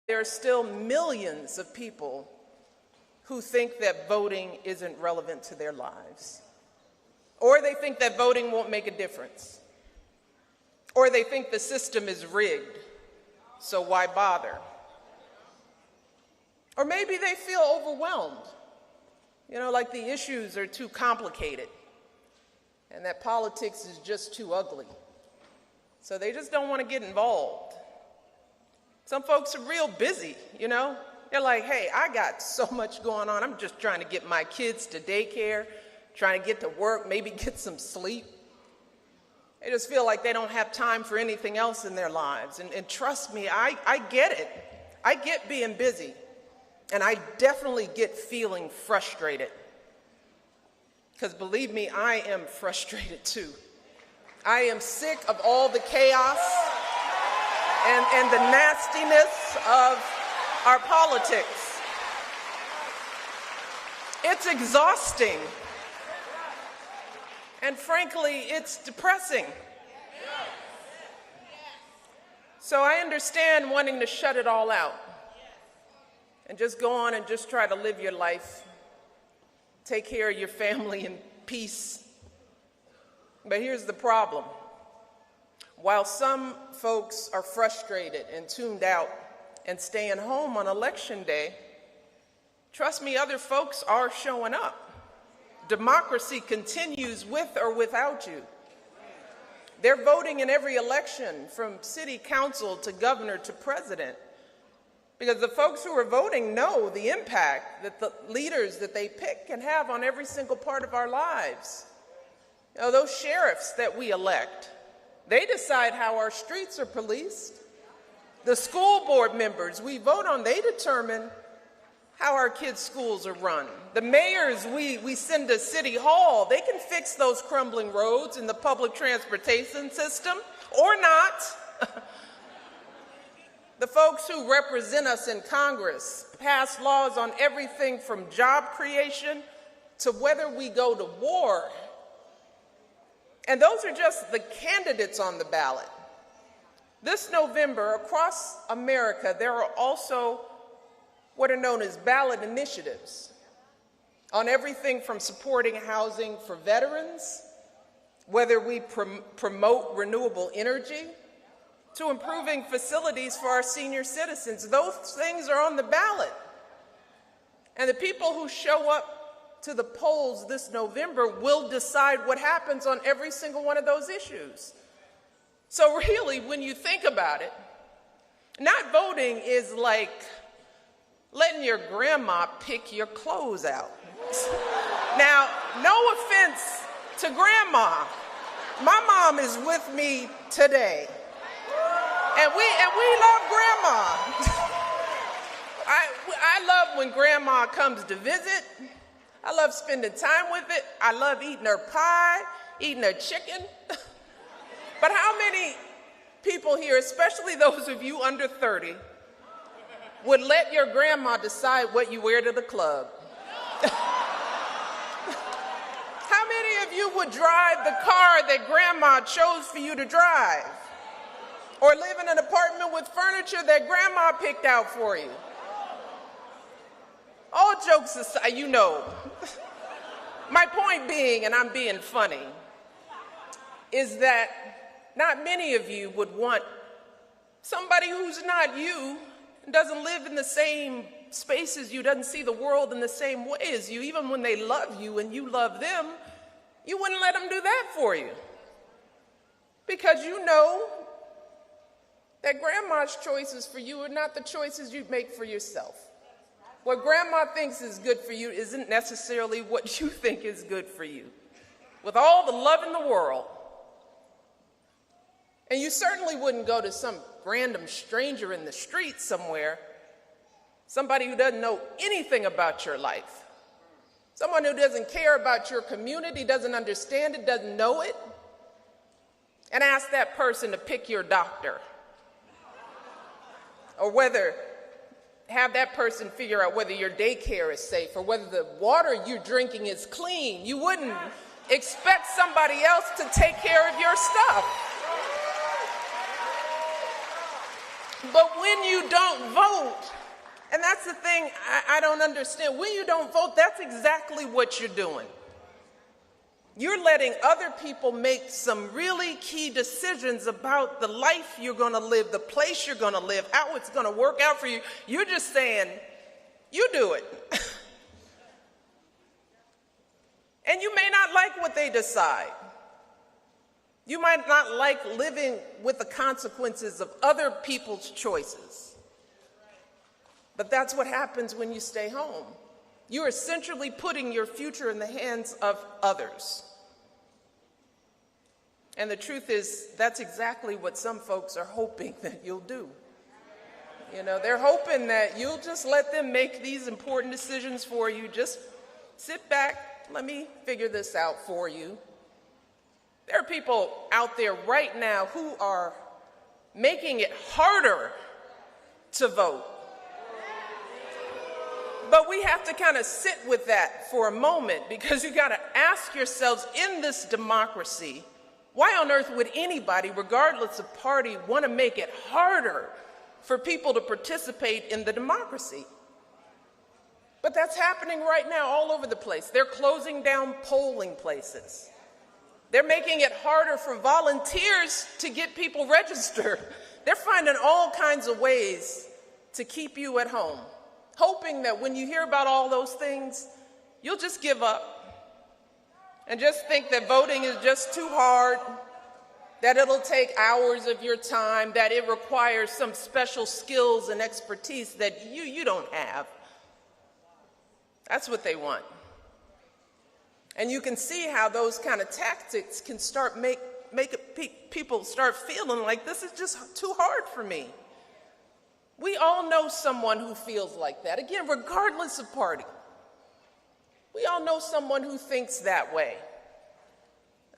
There are still millions of people who think that voting isn't relevant to their lives. Or they think that voting won't make a difference. Or they think the system is rigged, so why bother? Or maybe they feel overwhelmed, like the issues are too complicated and that politics is just too ugly. So they just don't want to get involved. Some folks are real busy, They're like, hey, I got so much going on. I'm just trying to get my kids to daycare, trying to get to work, maybe get some sleep. They just feel like they don't have time for anything else in their lives. And trust me, I get it. I get being busy. And I definitely get feeling frustrated. Because believe me, I am frustrated too. I am sick of all the chaos and the nastiness of our politics. It's exhausting. And frankly, it's depressing. So I understand wanting to shut it all out and just go on and just try to live your life, take care of your family in peace. But here's the problem. While some folks are frustrated and tuned out and staying home on election day, trust me, other folks are showing up. Democracy continues with or without you. They're voting in every election, from city council to governor to president, because the folks who are voting know the impact that the leaders that they pick can have on every single part of our lives. Those sheriffs that we elect, they decide how our streets are policed. The school board members we vote on, they determine how our kids' schools are run. The mayors we send to City Hall, they can fix those crumbling roads in the public transportation system, or not. The folks who represent us in Congress pass laws on everything from job creation to whether we go to war. And those are just the candidates on the ballot. This November, across America, there are also what are known as ballot initiatives on everything from supporting housing for veterans, whether we promote renewable energy, to improving facilities for our senior citizens. Those things are on the ballot. And the people who show up to the polls this November will decide what happens on every single one of those issues. So really, when you think about it, not voting is like letting your grandma pick your clothes out. Now, no offense to grandma. My mom is with me today. And we love grandma. I love when grandma comes to visit. I love spending time with it. I love eating her pie, eating her chicken. But how many people here, especially those of you under 30, would let your grandma decide what you wear to the club? How many of you would drive the car that grandma chose for you to drive? Or live in an apartment with furniture that grandma picked out for you? All jokes aside, my point being, and I'm being funny, is that not many of you would want somebody who's not you, doesn't live in the same space as you, doesn't see the world in the same way as you, even when they love you and you love them, you wouldn't let them do that for you. Because you know that grandma's choices for you are not the choices you make for yourself. What grandma thinks is good for you isn't necessarily what you think is good for you, with all the love in the world. And you certainly wouldn't go to some random stranger in the street somewhere, somebody who doesn't know anything about your life, someone who doesn't care about your community, doesn't understand it, doesn't know it, and ask that person to pick your doctor, or have that person figure out whether your daycare is safe or whether the water you're drinking is clean. You wouldn't expect somebody else to take care of your stuff. But when you don't vote, and that's the thing I don't understand, when you don't vote, that's exactly what you're doing. You're letting other people make some really key decisions about the life you're going to live, the place you're going to live, how it's going to work out for you. You're just saying, you do it. And you may not like what they decide. You might not like living with the consequences of other people's choices. But that's what happens when you stay home. You're essentially putting your future in the hands of others. And the truth is, that's exactly what some folks are hoping that you'll do. You know, they're hoping that you'll just let them make these important decisions for you. Just sit back, let me figure this out for you. There are people out there right now who are making it harder to vote. But we have to kind of sit with that for a moment, because you got to ask yourselves, in this democracy, why on earth would anybody, regardless of party, want to make it harder for people to participate in the democracy? But that's happening right now all over the place. They're closing down polling places. They're making it harder for volunteers to get people registered. They're finding all kinds of ways to keep you at home, hoping that when you hear about all those things, you'll just give up and just think that voting is just too hard, that it'll take hours of your time, that it requires some special skills and expertise that you don't have. That's what they want. And you can see how those kind of tactics can start make people start feeling like this is just too hard for me. We all know someone who feels like that. Again, regardless of party. We all know someone who thinks that way.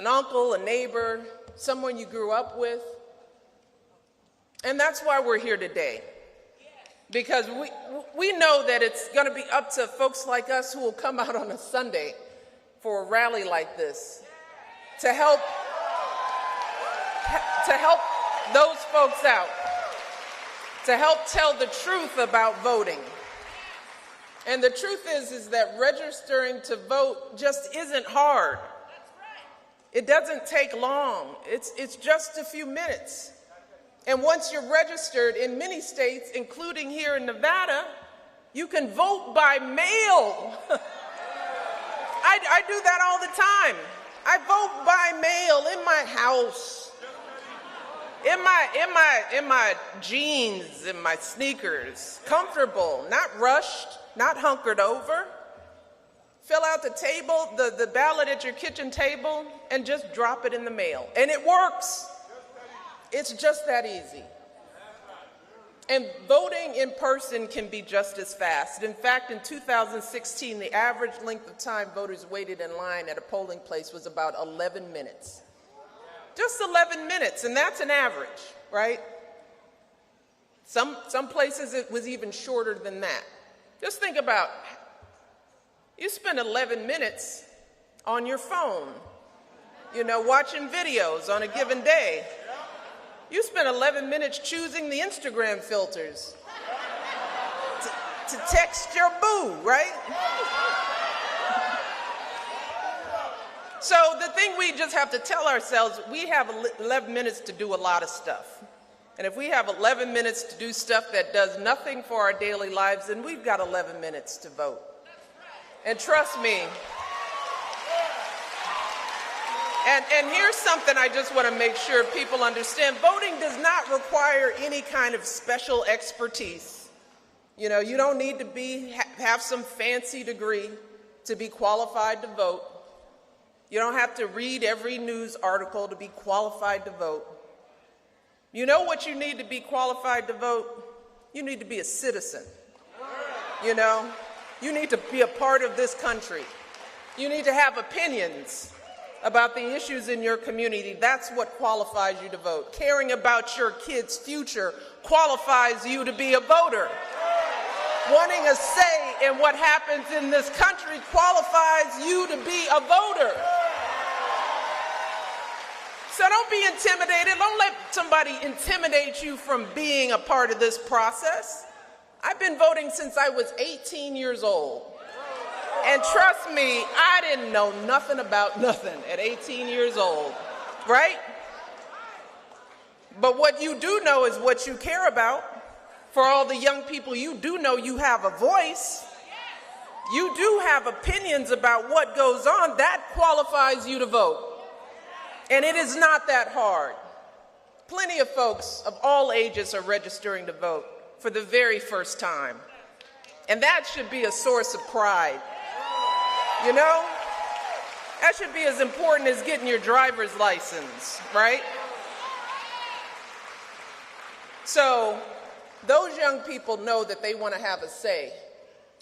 An uncle, a neighbor, someone you grew up with. And that's why we're here today. Because we know that it's going to be up to folks like us who will come out on a Sunday for a rally like this to help those folks out, to help tell the truth about voting. And the truth is that registering to vote just isn't hard. It doesn't take long. It's just a few minutes. And once you're registered, in many states, including here in Nevada, you can vote by mail. I do that all the time. I vote by mail in my house, in my jeans, in my sneakers, comfortable, not rushed, not hunkered over. Fill out the ballot at your kitchen table, and just drop it in the mail. And it works. It's just that easy. And voting in person can be just as fast. In fact, in 2016, the average length of time voters waited in line at a polling place was about 11 minutes. Just 11 minutes, and that's an average, right? Some places it was even shorter than that. Just think about, you spend 11 minutes on your phone, watching videos on a given day. You spend 11 minutes choosing the Instagram filters to text your boo, right? So the thing we just have to tell ourselves, we have 11 minutes to do a lot of stuff. And if we have 11 minutes to do stuff that does nothing for our daily lives, then we've got 11 minutes to vote. And trust me, and here's something I just want to make sure people understand. Voting does not require any kind of special expertise. You don't need to have some fancy degree to be qualified to vote. You don't have to read every news article to be qualified to vote. You know what you need to be qualified to vote? You need to be a citizen. You need to be a part of this country. You need to have opinions about the issues in your community. That's what qualifies you to vote. Caring about your kids' future qualifies you to be a voter. Wanting a say in what happens in this country qualifies you to be a voter. So don't don't be intimidated. Don't let somebody intimidate you from being a part of this process. I've been voting since I was 18 years old. And trust me, I didn't know nothing about nothing at 18 years old, right? But what you do know is what you care about. For all the young people, you do know you have a voice. You do have opinions about what goes on. That qualifies you to vote. And it is not that hard. Plenty of folks of all ages are registering to vote for the very first time. And that should be a source of pride. You know? That should be as important as getting your driver's license, right? So those young people know that they want to have a say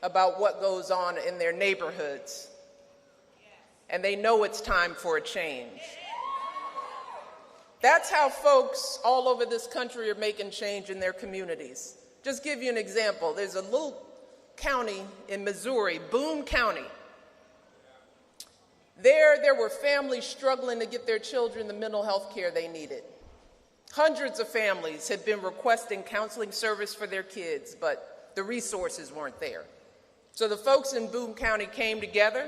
about what goes on in their neighborhoods. And they know it's time for a change. That's how folks all over this country are making change in their communities. Just give you an example. There's a little county in Missouri, Boone County. There were families struggling to get their children the mental health care they needed. Hundreds of families had been requesting counseling service for their kids, but the resources weren't there. So the folks in Boone County came together.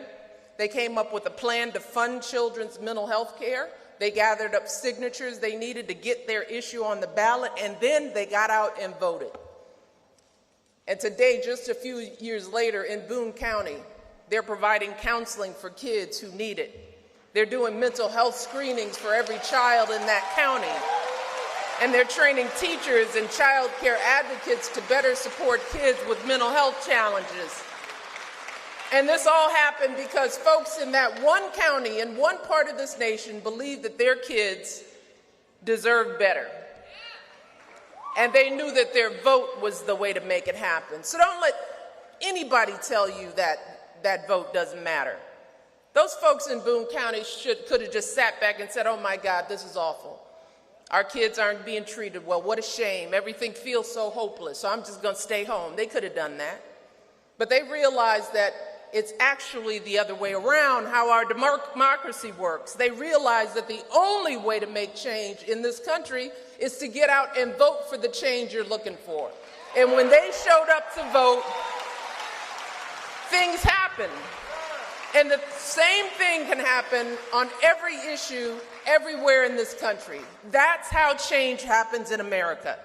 They came up with a plan to fund children's mental health care. They gathered up signatures they needed to get their issue on the ballot, and then they got out and voted. And today, just a few years later, in Boone County, they're providing counseling for kids who need it. They're doing mental health screenings for every child in that county. And they're training teachers and child care advocates to better support kids with mental health challenges. And this all happened because folks in that one county, in one part of this nation, believed that their kids deserved better. And they knew that their vote was the way to make it happen. So don't let anybody tell you that that vote doesn't matter. Those folks in Boone County could have just sat back and said, oh my God, this is awful. Our kids aren't being treated well. What a shame. Everything feels so hopeless, so I'm just going to stay home. They could have done that. But they realized that it's actually the other way around, how our democracy works. They realize that the only way to make change in this country is to get out and vote for the change you're looking for. And when they showed up to vote, things happened. And the same thing can happen on every issue everywhere in this country. That's how change happens in America.